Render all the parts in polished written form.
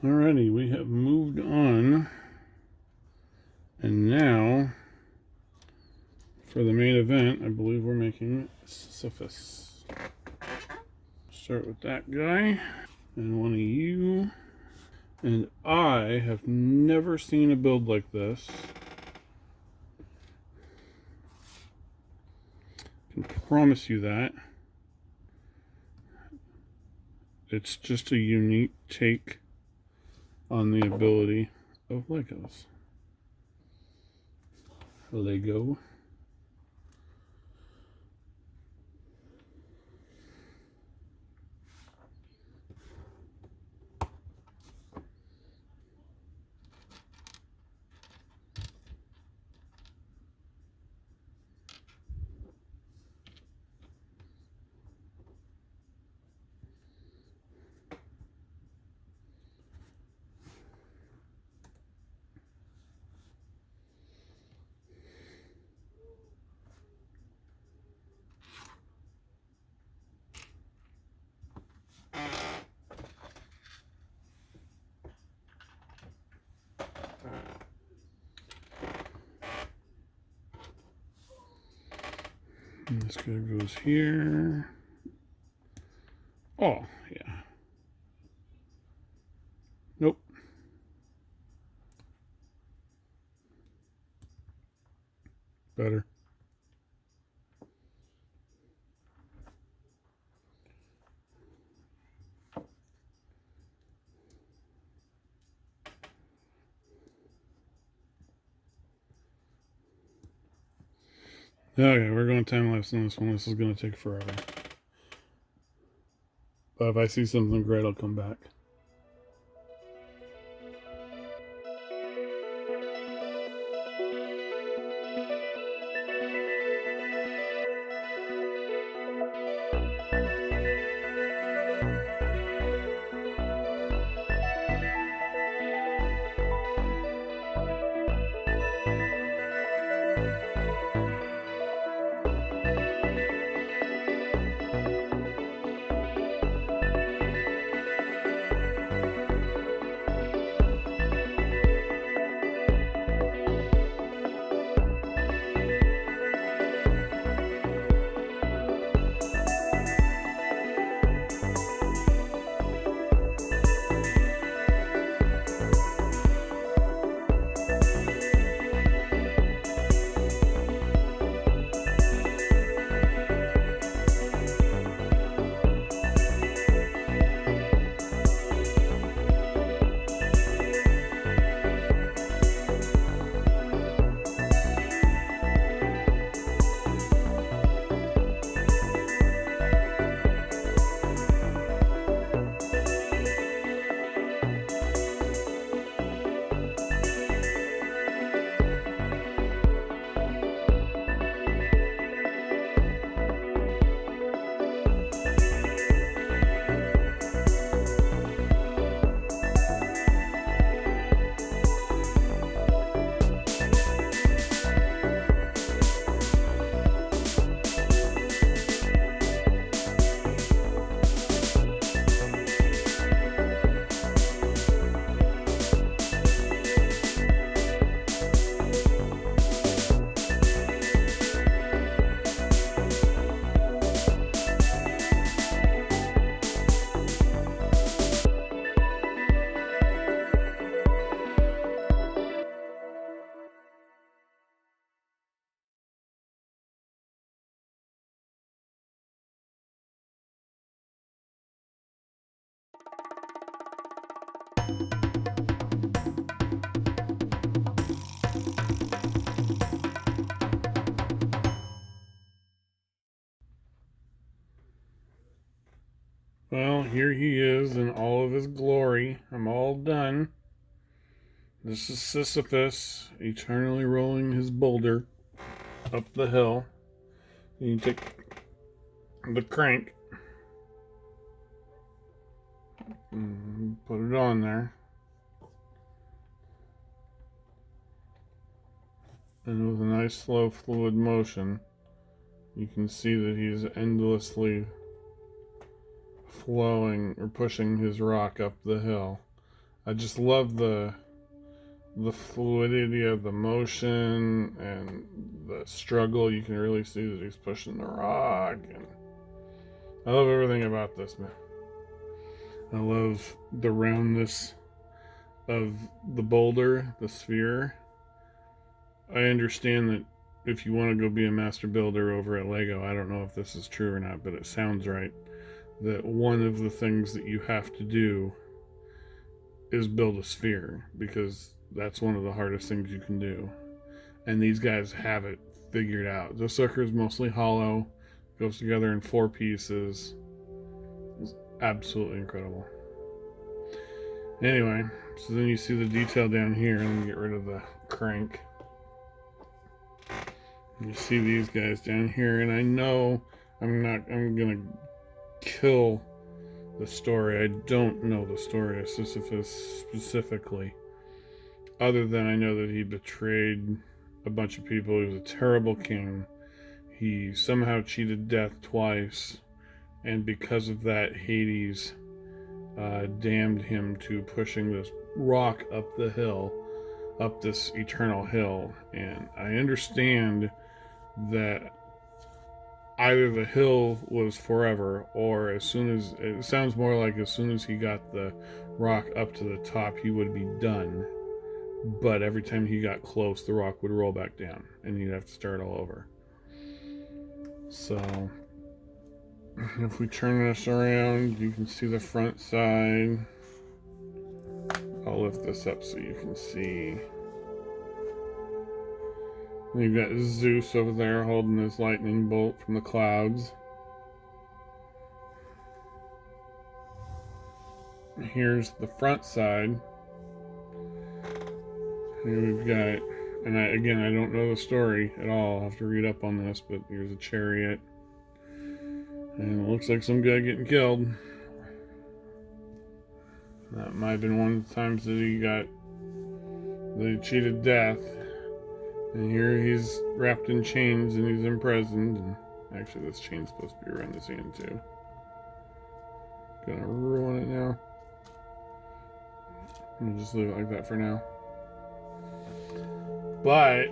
Alrighty, we have moved on, and now for the main event, I believe we're making Sisyphus. Start with that guy, and one of you. And I have never seen a build like this. I can promise you that. It's just a unique take on the ability of Legos. Lego. And this guy goes here. Oh, yeah. Nope. Better. Okay, we're going time lapse on this one. This is going to take forever. But if I see something great, I'll come back. Well, here he is in all of his glory. I'm all done. This is Sisyphus eternally rolling his boulder up the hill. You take the crank and put it on there. And with a nice slow fluid motion, you can see that he's endlessly flowing or pushing his rock up the hill. I just love the fluidity of the motion and the struggle. You can really see that he's pushing the rock, and I love everything about this, man. I love the roundness of the boulder, the sphere. I understand that if you want to go be a master builder over at Lego, I don't know if this is true or not, but it sounds right, that one of the things that you have to do is build a sphere, because that's one of the hardest things you can do. And these guys have it figured out. The sucker is mostly hollow, goes together in 4 pieces. It's absolutely incredible. Anyway, so then you see the detail down here. Let me get rid of the crank. You see these guys down here, and I know I'm gonna kill the story. I don't know the story of Sisyphus specifically, other than I know that he betrayed a bunch of people. He was a terrible king. He somehow cheated death twice, and because of that, Hades damned him to pushing this rock up the hill, up this eternal hill. And I understand that either the hill was forever, or as soon as, it sounds more like as soon as he got the rock up to the top, he would be done. But every time he got close, the rock would roll back down, and he'd have to start all over. So, if we turn this around, you can see the front side. I'll lift this up so you can see. You've got Zeus over there holding his lightning bolt from the clouds. Here's the front side. Here we've got, and I don't know the story at all. I'll have to read up on this, but here's a chariot. And it looks like some guy getting killed. That might have been one of the times that he cheated death. And here he's wrapped in chains and he's imprisoned. And actually, this chain's supposed to be around his hand too. Gonna ruin it now. We'll just leave it like that for now. But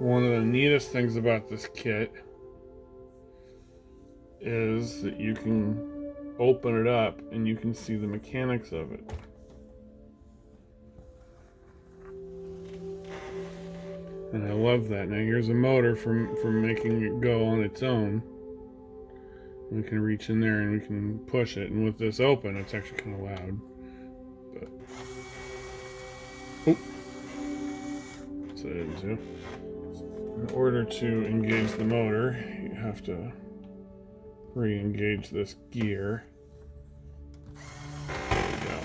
one of the neatest things about this kit is that you can open it up and you can see the mechanics of it. And I love that. Now here's a motor from making it go on its own. We can reach in there and we can push it. And with this open, it's actually kind of loud. But oh, that's what I didn't do. In order to engage the motor, you have to re-engage this gear. There we go.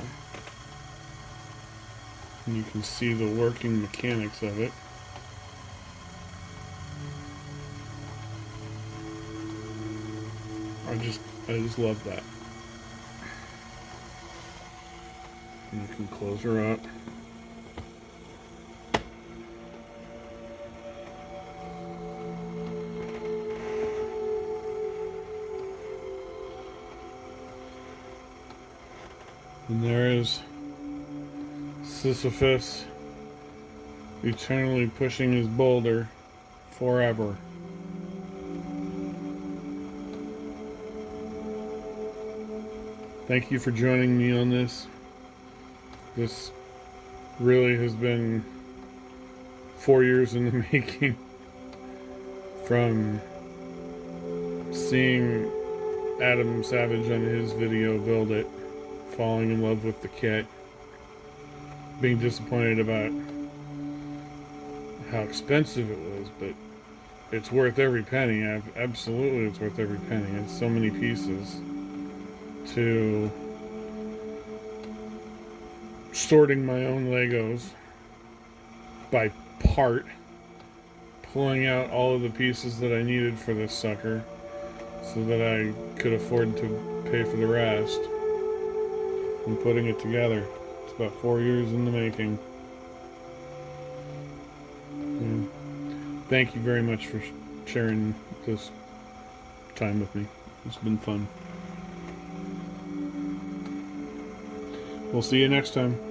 And you can see the working mechanics of it. I just love that. And you can close her up. And there is Sisyphus eternally pushing his boulder forever. Thank you for joining me on this. This really has been 4 years in the making. From seeing Adam Savage on his video build it, falling in love with the kit, being disappointed about how expensive it was, but it's worth every penny. Absolutely, it's worth every penny. It's so many pieces. To sorting my own Legos by part, pulling out all of the pieces that I needed for this sucker so that I could afford to pay for the rest, and putting it together. It's about 4 years in the making. And thank you very much for sharing this time with me. It's been fun. We'll see you next time.